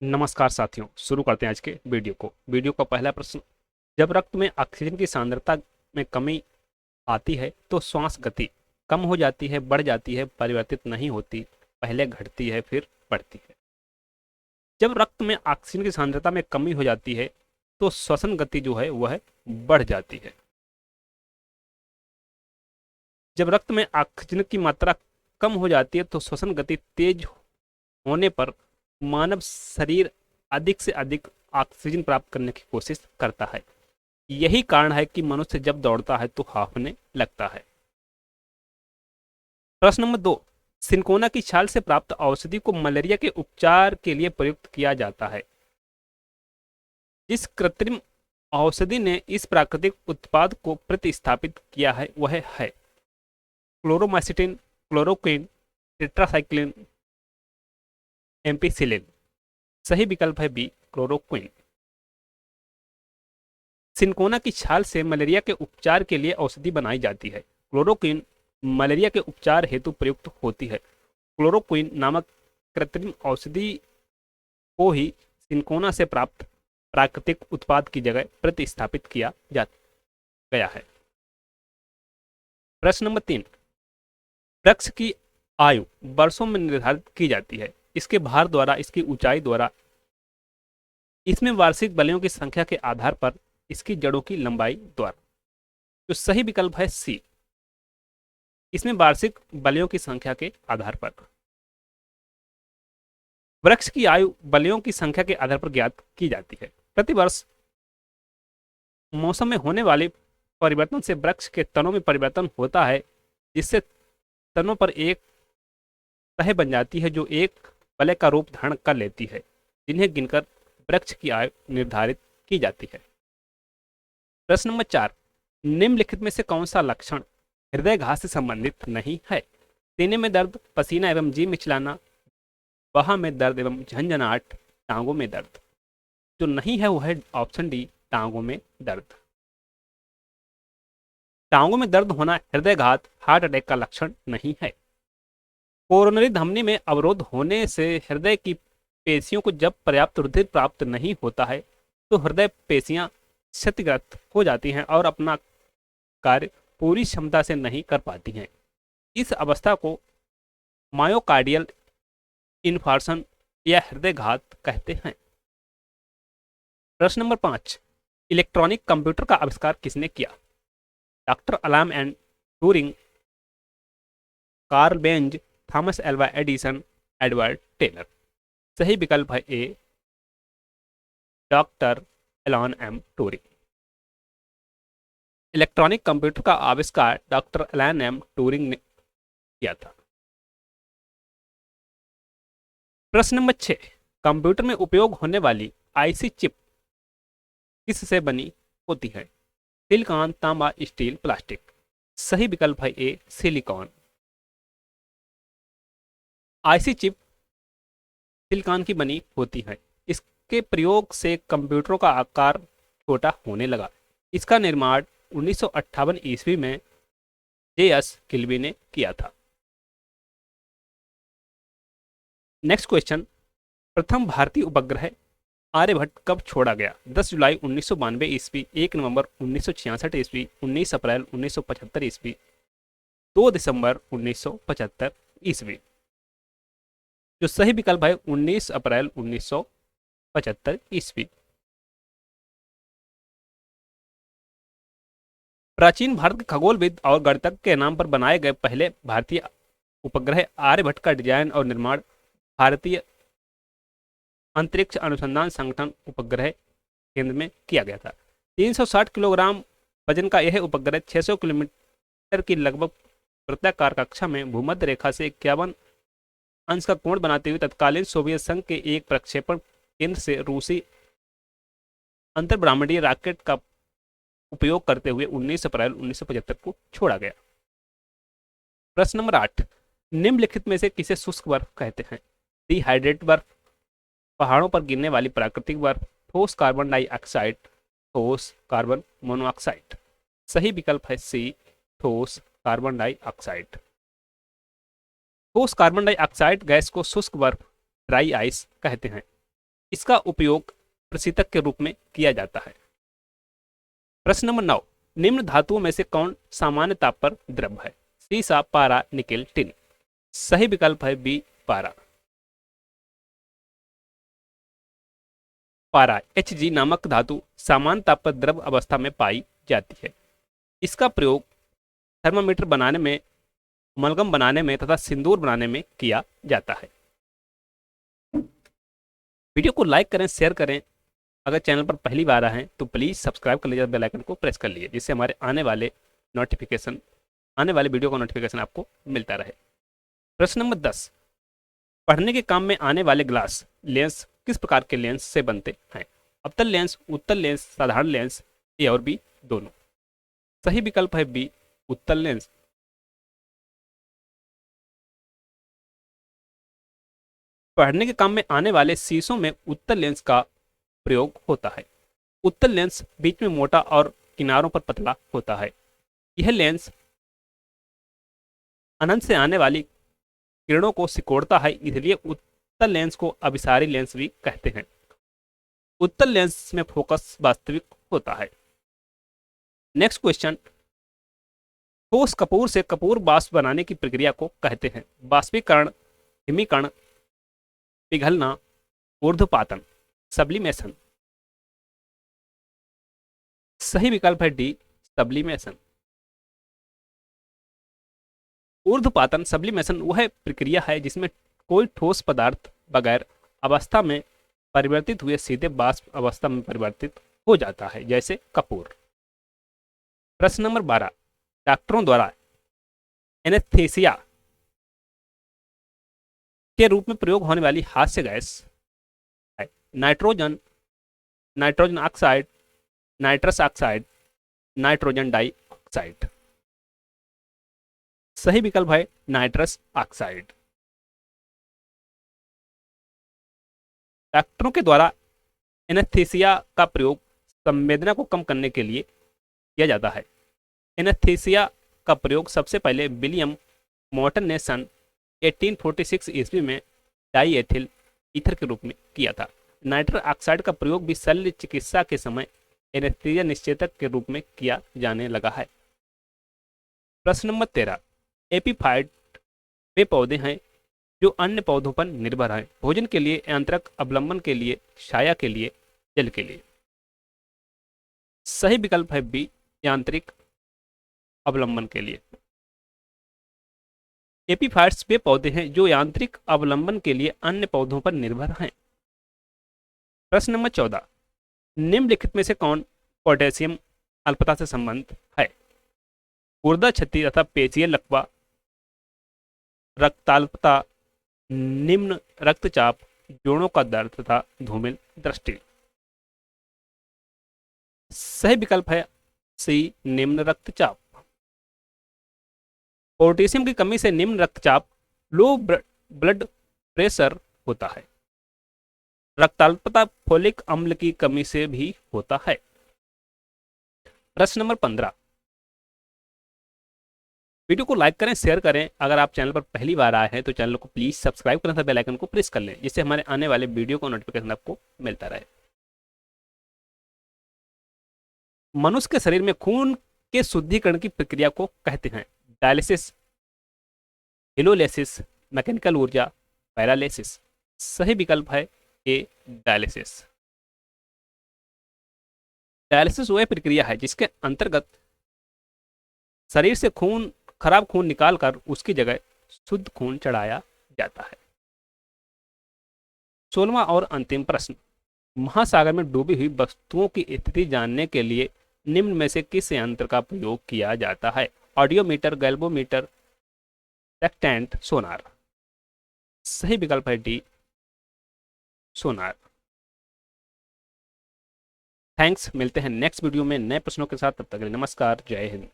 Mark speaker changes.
Speaker 1: नमस्कार साथियों, शुरू करते हैं आज के वीडियो का पहला प्रश्न। जब रक्त में ऑक्सीजन की सांद्रता में कमी आती है तो श्वास गति कम हो जाती है, बढ़ जाती है, परिवर्तित नहीं होती, पहले घटती है फिर बढ़ती है। जब रक्त में ऑक्सीजन की सांद्रता में कमी हो जाती है तो श्वसन गति जो है वह बढ़ जाती है। जब रक्त में ऑक्सीजन की मात्रा कम हो जाती है तो श्वसन गति तेज होने पर मानव शरीर अधिक से अधिक ऑक्सीजन प्राप्त करने की कोशिश करता है। यही कारण है कि मनुष्य जब दौड़ता है तो हांफने लगता है। प्रश्न नंबर 2। सिनकोना की छाल से प्राप्त औषधि को मलेरिया के उपचार के लिए प्रयुक्त किया जाता है। जिस कृत्रिम औषधि ने इस प्राकृतिक उत्पाद को प्रतिस्थापित किया है वह है क्लोरोमाइसिटिन, क्लोरोक्विन, टेट्रासाइक्लिन, एम्पिसिलिन। सही विकल्प है बी, क्लोरोक्विन। सिनकोना की छाल से मलेरिया के उपचार के लिए औषधि बनाई जाती है। क्लोरोक्विन मलेरिया के उपचार हेतु प्रयुक्त होती है। क्लोरोक्विन नामक कृत्रिम औषधि को ही सिनकोना से प्राप्त प्राकृतिक उत्पाद की जगह प्रतिस्थापित किया गया है। प्रश्न नंबर 3। वृक्ष की आयु वर्षों में निर्धारित की जाती है। इसके भार द्वारा, इसकी ऊंचाई द्वारा, इसमें वार्षिक बलियों की संख्या के आधार पर, इसकी जड़ों की लंबाई द्वारा। तो सही विकल्प है सी, इसमें वार्षिक बलियों की संख्या के आधार पर। वृक्ष की आयु बलियों की संख्या के आधार पर ज्ञात की जाती है। प्रतिवर्ष मौसम में होने वाले परिवर्तन से वृक्ष के तनों में परिवर्तन होता है, जिससे तनों पर एक तह बन जाती है जो एक वलय का रूप धारण कर लेती है, जिन्हें गिनकर वृक्ष की आयु निर्धारित की जाती है। प्रश्न नंबर 4। निम्नलिखित में से कौन सा लक्षण हृदयघात से संबंधित नहीं है? सीने में दर्द, पसीना एवं जी मिचलाना, बाह में दर्द एवं झंझनाहट, टांगों में दर्द। जो नहीं है वह है ऑप्शन डी, टांगों में दर्द। टांगों में दर्द होना हृदयघात, हार्ट अटैक का लक्षण नहीं है। कोरोनरी धमनी में अवरोध होने से हृदय की पेशियों को जब पर्याप्त रुधिर प्राप्त नहीं होता है तो हृदय पेशियां क्षतिग्रस्त हो जाती हैं और अपना कार्य पूरी क्षमता से नहीं कर पाती हैं। इस अवस्था को मायोकार्डियल इन्फार्क्शन या हृदयघात कहते हैं। प्रश्न नंबर 5। इलेक्ट्रॉनिक कंप्यूटर का आविष्कार किसने किया? Doctor Alan and Turing, Karl Benz, Thomas Alva Edison, Edward Teller. सही विकल्प है A, doctor Alan M Turing. Electronic computer का आविष्कार डॉक्टर एलन एम ट्यूरिंग ने किया था। प्रश्न नंबर 6। कंप्यूटर में उपयोग होने वाली आईसी चिप किससे बनी होती है? सिलिकॉन, तांबा, स्टील, प्लास्टिक। सही विकल्प है ए, सिलिकॉन। आईसी चिप सिलिकॉन की बनी होती है। इसके प्रयोग से कंप्यूटरों का आकार छोटा होने लगा। इसका निर्माण 1958 ईस्वी में जे.एस. किल्बी ने किया था। Next question. प्रथम भारतीय उपग्रह आर्यभट्ट कब छोड़ा गया? 10 जुलाई 1992 ईस्वी, 1 नवंबर 1966 ईस्वी, 19 अप्रैल 1975 ईस्वी, 2 दिसंबर 1975 ईस्वी। जो सही विकल्प है 19 अप्रैल 1975 ईस्वी। प्राचीन भारत के खगोलविद और गणितज्ञ के नाम पर बनाए गए पहले भारतीय उपग्रह आर्यभट्ट का डिजाइन और निर्माण भारतीय अंतरिक्ष अनुसंधान संगठन उपग्रह केंद्र में किया गया था। 360 किलोग्राम वजन का यह उपग्रह 600 किलोमीटर की लगभग वृत्ताकार कक्षा में भूमध्य रेखा से 51 अंश का कोण बनाते हुए तत्कालीन सोवियत संघ के एक प्रक्षेपण केंद्र से रूसी अंतर्ब्रह्मांडीय रॉकेट का उपयोग करते हुए 19 अप्रैल 1975 को छोड़ा गया। प्रश्न नंबर 8। निम्नलिखित में से किसे शुष्क बर्फ कहते हैं? डिहाइड्रेट बर्फ, पहाड़ों पर गिरने वाली प्राकृतिक बर्फ, ठोस कार्बन डाइऑक्साइड, ठोस कार्बन मोनोऑक्साइड। सही विकल्प है सी, ठोस कार्बन डाइऑक्साइड। ठोस कार्बन डाइऑक्साइड गैस को शुष्क बर्फ, ड्राई आइस कहते हैं। इसका उपयोग प्रशीतक के रूप में किया जाता है। प्रश्न नंबर 9, निम्न धातुओं में से कौन सामान्य ताप पर द्रव है? सीसा, पारा, निकेल, टिन। सही विकल्प है बी, पारा। पारा Hg नामक धातु सामान्य ताप पर द्रव अवस्था में पाई जाती है। इसका प्रयोग थर्मामीटर बनाने में, अमलगम बनाने में तथा सिंदूर बनाने में किया जाता है। वीडियो को लाइक करें, शेयर करें। अगर चैनल पर पहली बार आए हैं तो प्लीज सब्सक्राइब कर लीजिए, बेल आइकन को प्रेस कर लीजिए, जिससे हमारे आने वाले वीडियो का नोटिफिकेशन आपको मिलता रहे। प्रश्न नंबर 10, पढ़ने के काम में आने वाले ग्लास लेंस किस प्रकार के लेंस से बनते हैं? अवतल लेंस, उत्तल लेंस, साधारण लेंस, ए और बी दोनों। सही विकल्प है बी, उत्तल लेंस। पढ़ने के काम में आने वाले शीशों में उत्तल लेंस का प्रयोग होता है। उत्तल लेंस बीच में मोटा और किनारों पर पतला होता है। यह लेंस अनंत से आने वाली किरणों को सिकोड़ता है, इसलिए उत्तल लेंस को अभिसारी लेंस भी कहते हैं। उत्तल लेंस में फोकस वास्तविक होता है। नेक्स्ट क्वेश्चन, ठोस कपूर से कपूर वाष्प बनाने की प्रक्रिया को कहते हैं? वाष्पीकरण, हिमीकरण, पिघलना, ऊर्ध्वपातन, सब्लिमेशन। सही विकल्प है डी, सब्लिमेशन। ऊर्ध्वपातन, सब्लिमेशन वह प्रक्रिया है जिसमें कोई ठोस पदार्थ बगैर अवस्था में परिवर्तित हुए सीधे वाष्प अवस्था में परिवर्तित हो जाता है, जैसे कपूर। प्रश्न नंबर 12, डॉक्टरों द्वारा एनेस्थीसिया के रूप में प्रयोग होने वाली हास्य गैस है? Nitrogen, nitrogen oxide, nitrous oxide, nitrogen dioxide. सही विकल्प है नाइट्रस ऑक्साइड। डॉक्टरों के द्वारा एनेस्थीसिया का प्रयोग संवेदना को कम करने के लिए किया जाता है। एनेस्थीसिया का प्रयोग सबसे पहले विलियम मॉर्टन ने सन 1846 ईस्वी में डाईएथिल ईथर के रूप में किया था। नाइट्रस ऑक्साइड का प्रयोग भी शल्य चिकित्सा के समय एनेस्थीसिया निश्चेतक के रूप में किया जाने लगा है। प्रश्न नंबर 13, एपीफाइट वे पौधे हैं जो अन्य पौधों पर निर्भर हैं? भोजन के लिए, यांत्रिक अवलंबन के लिए, छाया के लिए, जल के लिए। सही विकल्प है बी, यांत्रिक अवलंबन के लिए। एपीफाइट्स वे पौधे हैं जो यांत्रिक अवलंबन के लिए अन्य पौधों पर निर्भर हैं। प्रश्न नंबर 14, निम्नलिखित में से कौन पोटेशियम अल्पता से संबंध है? गुर्दा क्षति तथा पेशीय लकवा, रक्ताल्पता, निम्न रक्तचाप, जोड़ों का दर्द तथा धूमिल दृष्टि। सही विकल्प है सी, निम्न रक्तचाप। पोटेशियम की कमी से निम्न रक्तचाप, लो ब्लड प्रेशर होता है। रक्ताल्पता फोलिक अम्ल की कमी से भी होता है। प्रश्न नंबर 15, वीडियो को लाइक करें, शेयर करें। अगर आप चैनल पर पहली बार आए हैं तो चैनल को प्लीज सब्सक्राइब करें तथा बेल आइकन को प्रेस कर लें, जिससे हमारे आने वाले वीडियो का नोटिफिकेशन आपको मिलता रहे। मनुष्य के शरीर में खून के शुद्धिकरण की प्रक्रिया को कहते हैं? डायलिसिस, हिलोलिसिस, मैकेनिकल ऊर्जा, पैरालिसिस। सही विकल्प है ए, डायलिसिस। डायलिसिस वह प्रक्रिया है जिसके अंतर्गत शरीर से खराब खून निकालकर उसकी जगह शुद्ध खून चढ़ाया जाता है। 16वां और अंतिम प्रश्न, महासागर में डूबी हुई वस्तुओं की स्थिति जानने के लिए निम्न में से किस यंत्र का प्रयोग किया जाता है? ऑडियोमीटर, गैल्वोमीटर, सेक्टेंट, सोनार। सही विकल्प है डी, सोनार। थैंक्स, मिलते हैं नेक्स्ट वीडियो में नए प्रश्नों के साथ। तब तक के लिए नमस्कार, जय हिंद।